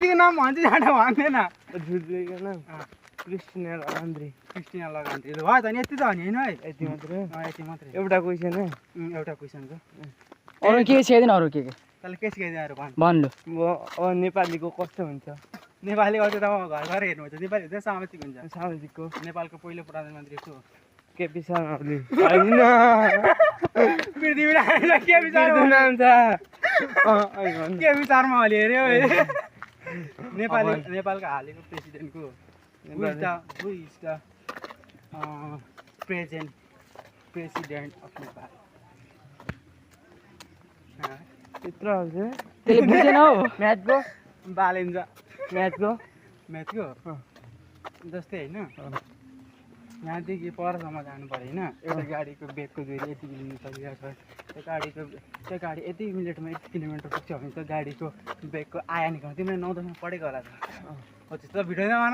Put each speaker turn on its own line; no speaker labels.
व्यक्तिको नाम भन्छ जाँदा भन्दैन
झुझुको नाम क्रिस्टिना लगान्द्री
क्रिस्टिना लगान्थ्यो भयो त नि यति त हो नि होइन है
यति मात्रै
यति मात्रै
एउटा क्वेसन है
एउटा क्वेसनको
अरू के सिकाइदिनु अरू के
तँलाई के सिकाइदिएर भन्
भन् लु
अब नेपालीको कस्तो हुन्छ
नेपाली अझै त घर घर हेर्नुहुन्छ नेपाली चाहिँ सामाजिक हुन्छ
सामाजिकको
नेपालको पहिलो प्रधानमन्त्री को
केपी शर्मा ओली होइन
पृथ्वी के विचार
नाम छ
के विचारमा अलि हेऱ्यो नेपाली नेपालको हालेको प्रेसिडेन्टको who is the present president of Nepal
त्यत्रो आउँछ
त्यसले बुझेन हौ
म्याथको
बालेन्जा
म्याथको
म्याथको जस्तै होइन यहाँदेखि परसम्म जानु पऱ्यो होइन एउटा गाडीको बेगको दुरी यति किलोमिटर छ त्यो गाडी यति मिनटमा यति किलोमिटर पुग्छ भने त्यो गाडीको बेगको आया निकाल्नु तिमीले 9 10मा पढेको होला त हो त्यस्तो भिडियो नभन